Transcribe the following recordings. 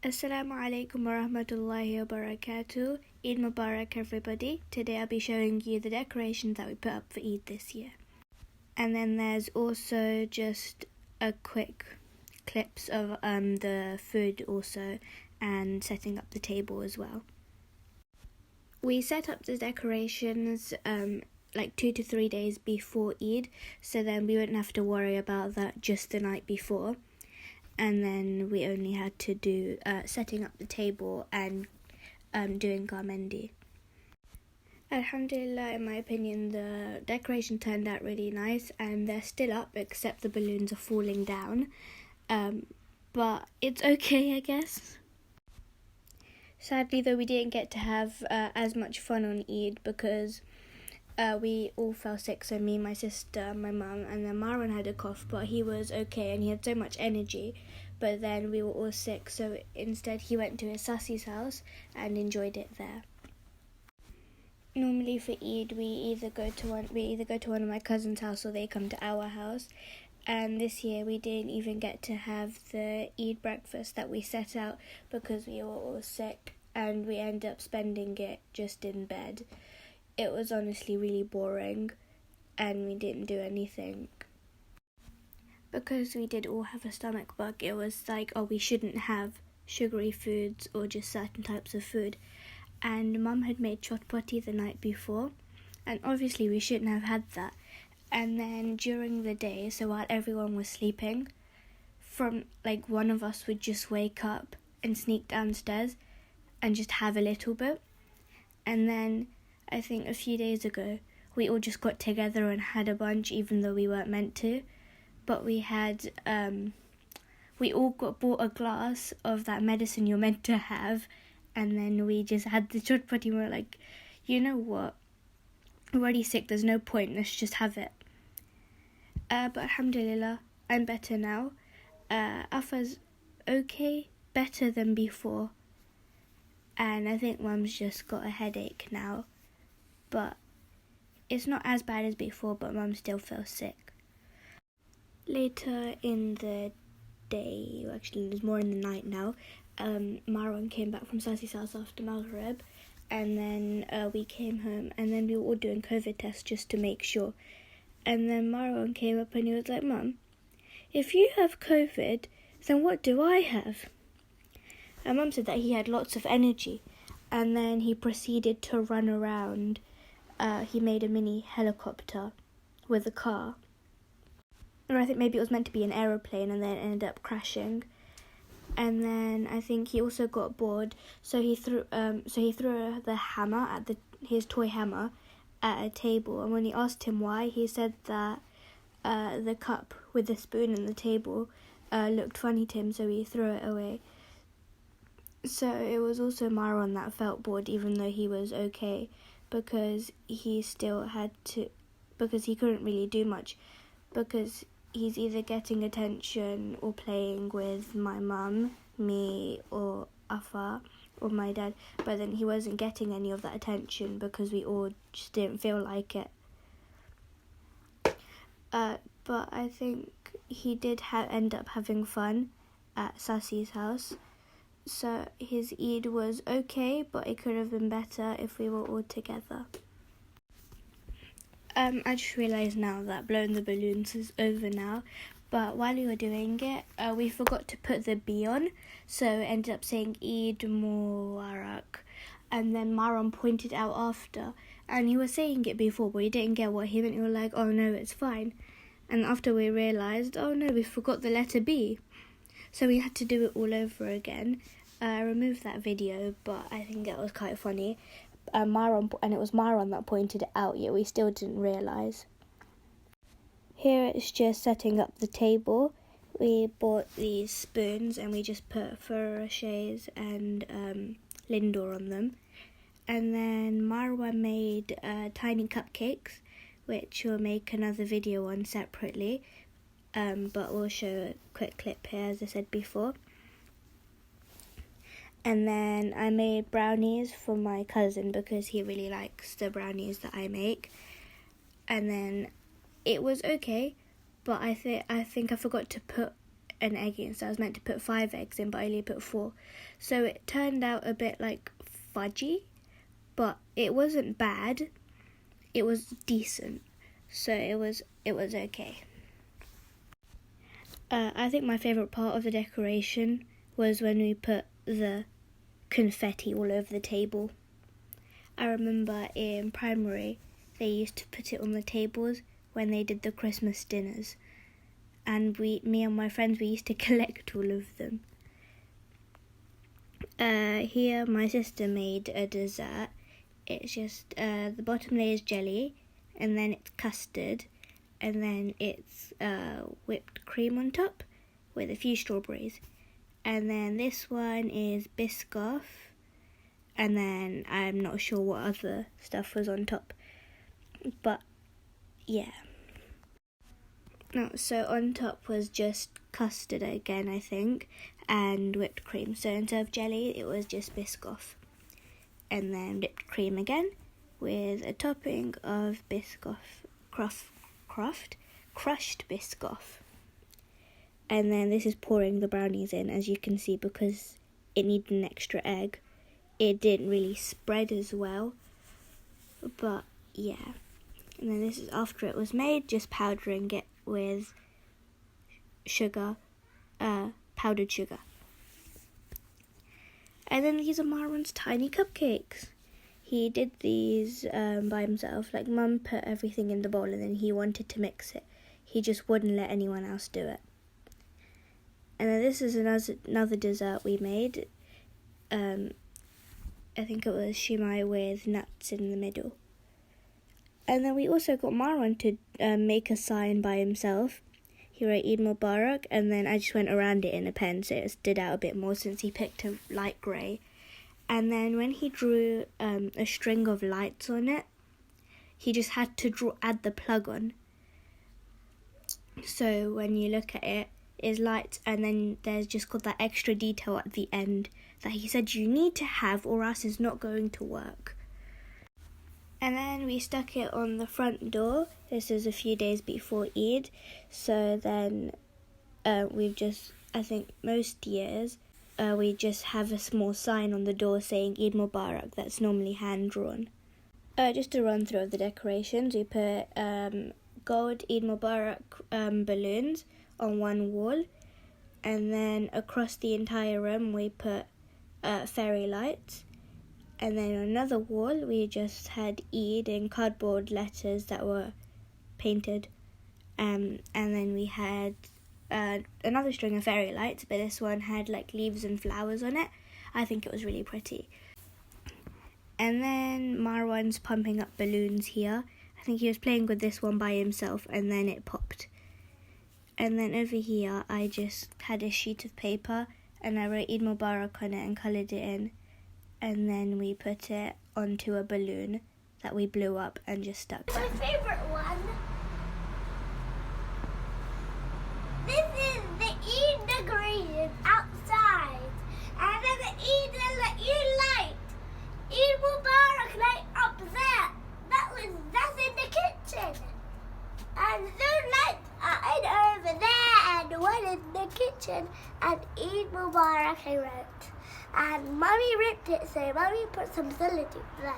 Assalamu alaikum warahmatullahi wabarakatuh. Eid Mubarak everybody. Today I'll be showing you the decorations that we put up for Eid this year. And then there's also just a quick clips of the food also and setting up the table as well. We set up the decorations like 2 to 3 days before Eid, so then we wouldn't have to worry about that just the night before. And then we only had to do setting up the table and doing garmendi. Alhamdulillah, in my opinion, the decoration turned out really nice, and they're still up except the balloons are falling down. But it's okay, I guess. Sadly, though, we didn't get to have as much fun on Eid because we all fell sick. So me, my sister, my mum, and then Marwan had a cough, but he was okay and he had so much energy. But then we were all sick, so instead he went to his Sassi's house and enjoyed it there. Normally for Eid, we either go to one of my cousin's house or they come to our house. And this year we didn't even get to have the Eid breakfast that we set out because we were all sick, and we ended up spending it just in bed. It was honestly really boring and we didn't do anything. Because we did all have a stomach bug, it was like, we shouldn't have sugary foods or just certain types of food. And Mum had made chotpoti the night before, and obviously we shouldn't have had that. And then during the day, so while everyone was sleeping, one of us would just wake up and sneak downstairs and just have a little bit. And then I think a few days ago, we all just got together and had a bunch, even though we weren't meant to. But we had, we all bought a glass of that medicine you're meant to have, and then we just had the chutpati. We were like, you know what? We're already sick. There's no point. Let's just have it. But alhamdulillah, I'm better now. Afa's okay, better than before, and I think Mum's just got a headache now. But it's not as bad as before, but Mum still feels sick. Later in the day, actually it was more in the night now, Marwan came back from Sassi's house after Maghrib, and then we came home, and then we were all doing COVID tests just to make sure. And then Marwan came up and he was like, Mum, if you have COVID, then what do I have? And Mum said that he had lots of energy, and then he proceeded to run around. He made a mini helicopter with a car. Or I think maybe it was meant to be an aeroplane, and then it ended up crashing. And then I think he also got bored, so he threw the hammer at his toy hammer at a table. And when he asked him why, he said that the cup with the spoon and the table looked funny to him, so he threw it away. So it was also Marwan that felt bored, even though he was okay, because he still had to, because he couldn't really do much, because he's either getting attention or playing with my mum, me, or Afa, or my dad. But then he wasn't getting any of that attention because we all just didn't feel like it. But I think he did end up having fun at Sassi's house. So his Eid was okay, but it could have been better if we were all together. I just realised now that blowing the balloons is over now, but while we were doing it, we forgot to put the B on, so it ended up saying Eid Mubarak, and then Marwan pointed out after, and he was saying it before, but he didn't get what he meant. He was like, oh no, it's fine. And after we realised, oh no, we forgot the letter B, so we had to do it all over again. I removed that video, but I think it was quite funny. It was Marwan that pointed it out, yet we still didn't realise. Here it's just setting up the table. We bought these spoons and we just put Ferrero Rochers and Lindor on them. And then Marwan made tiny cupcakes, which we'll make another video on separately, but we'll show a quick clip here, as I said before. And then I made brownies for my cousin because he really likes the brownies that I make. And then it was okay, but I think I forgot to put an egg in, so I was meant to put 5 eggs in, but I only put 4. So it turned out a bit like fudgy, but it wasn't bad. It was decent, so it was okay. I think my favourite part of the decoration was when we put the confetti all over the table. I remember in primary they used to put it on the tables when they did the Christmas dinners, and me and my friends, we used to collect all of them. Here my sister made a dessert. It's just the bottom layer is jelly, and then it's custard, and then it's whipped cream on top with a few strawberries. And then this one is Biscoff, and then I'm not sure what other stuff was on top. But yeah. No, so on top was just custard again, I think, and whipped cream. So instead of jelly, it was just Biscoff. And then whipped cream again with a topping of Biscoff, crushed Biscoff. And then this is pouring the brownies in, as you can see, because it needed an extra egg. It didn't really spread as well, but yeah. And then this is after it was made, just powdering it with sugar, powdered sugar. And then these are Marwan's tiny cupcakes. He did these by himself. Like, Mum put everything in the bowl and then he wanted to mix it. He just wouldn't let anyone else do it. And then this is another dessert we made. I think it was shumai with nuts in the middle. And then we also got Marwan to make a sign by himself. He wrote Eid Mubarak, and then I just went around it in a pen so it stood out a bit more since he picked a light grey. And then when he drew a string of lights on it, he just had to add the plug on. So when you look at it, it's lights, and then there's just got that extra detail at the end that he said you need to have or else it's not going to work. And then we stuck it on the front door. This is a few days before Eid. So then we've just, I think most years, we just have a small sign on the door saying Eid Mubarak that's normally hand-drawn. Just to run through of the decorations, we put gold Eid Mubarak balloons on one wall. And then across the entire room we put fairy lights. And then on another wall, we just had Eid in cardboard letters that were painted. And then we had another string of fairy lights, but this one had like leaves and flowers on it. I think it was really pretty. And then Marwan's pumping up balloons here. I think he was playing with this one by himself, and then it popped. And then over here, I just had a sheet of paper, and I wrote Eid Mubarak on it and coloured it in. And then we put it onto a balloon that we blew up and just stuck. My favourite one. This is the Eid decoration outside. And then the Eid light. Eid Mubarak light up there. That's in the kitchen. And those lights are over there and one in the kitchen. And Eid Mubarak I wrote. And Mummy ripped it, so Mummy put some sellotape there.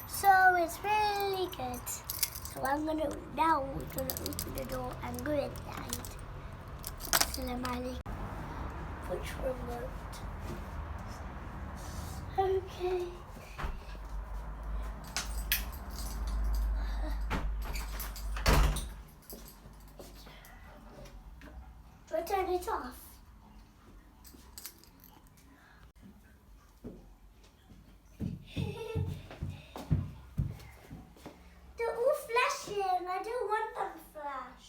So it's really good. So we're gonna open the door and go inside. Assalamu alaikum. Push remote. Okay. Turn it off. They're all flashing. I don't want them to flash.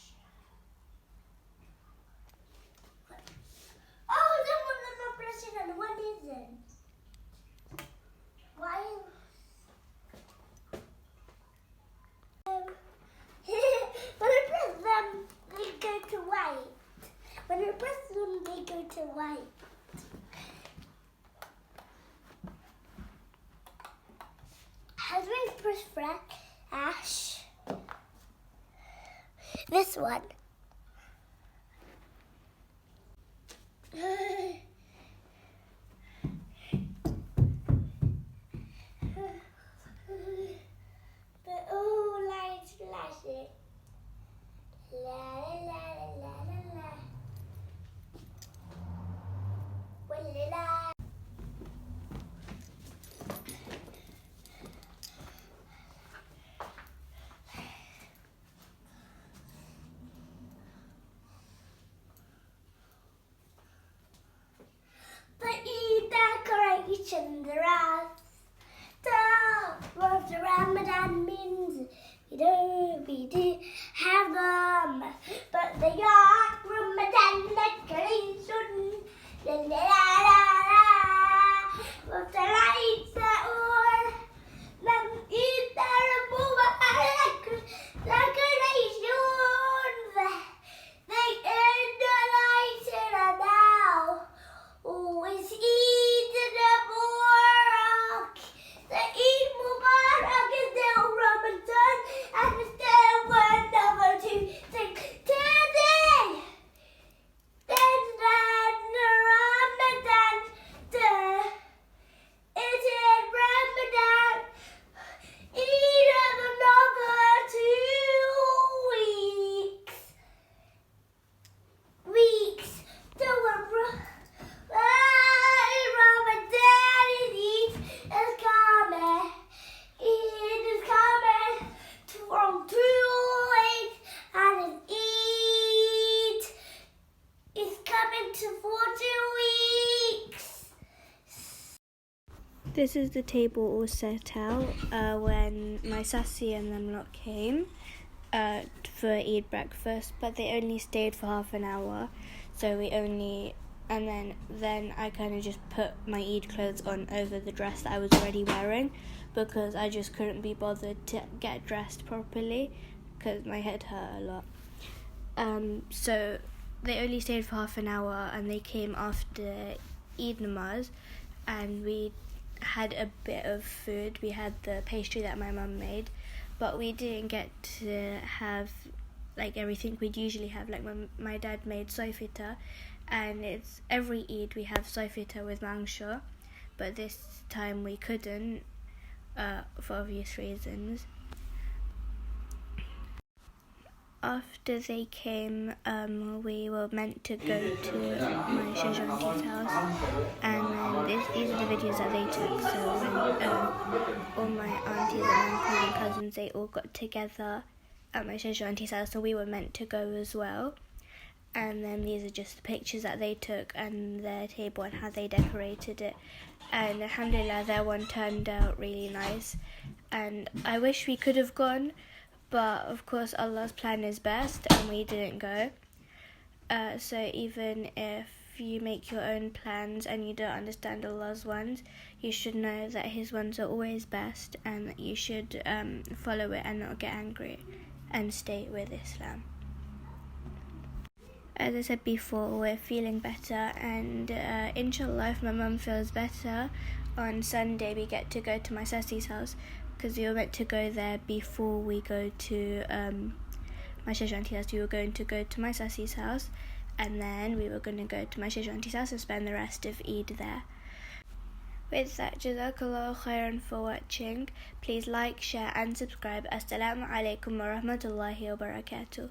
Oh, some of them are flashing and one isn't. Why? When I press them, they go to white. When I press them, they go to white. As we press flash, This one. But all lights flashing. La la la la la la. Well, la. The Eid decorations are out. What the Ramadan means, we do have them, but they are Ramadan decorations. La la la la la. With the lights that are, then Eid decorations. They end the lights in a now. Oh, it's Eid Mubarak. The Eid Mubarak is still Ramadan, and it's still one number two thing today. Then Ramadan, it is Ramadan. Eid of another 2 weeks. So Ramadan is coming. Eid is coming from 2 weeks, and Eid is coming for 2 weeks. This is the table all set out when my sassy and them lot came for Eid breakfast, but they only stayed for half an hour, so and then I kind of just put my Eid clothes on over the dress that I was already wearing, because I just couldn't be bothered to get dressed properly because my head hurt a lot. So they only stayed for half an hour, and they came after Eid namaz, and we had a bit of food. We had the pastry that my mum made, but we didn't get to have like everything we'd usually have. Like my dad made soifita, and it's every Eid we have soifita with mangsha, but this time we couldn't for obvious reasons. After they came, we were meant to go to my Shesha auntie's house, and then these are the videos that they took. So when all my aunties and uncles and cousins, they all got together at my Shesha auntie's house, so we were meant to go as well. And then these are just the pictures that they took and their table and how they decorated it. And alhamdulillah, their one turned out really nice. And I wish we could have gone, but of course Allah's plan is best, and we didn't go. So even if you make your own plans and you don't understand Allah's ones, you should know that His ones are always best, and that you should follow it and not get angry and stay with Islam. As I said before, we're feeling better, and inshallah, if my mum feels better, on Sunday we get to go to my sassy's house, because we were meant to go there before we go to my Shesha auntie's house. We were going to go to my sassy's house, and then we were going to go to my Shesha auntie's house and spend the rest of Eid there. With that, Jazakallahu khairan for watching. Please like, share and subscribe. Assalamu alaikum wa rahmatullahi wa barakatuh.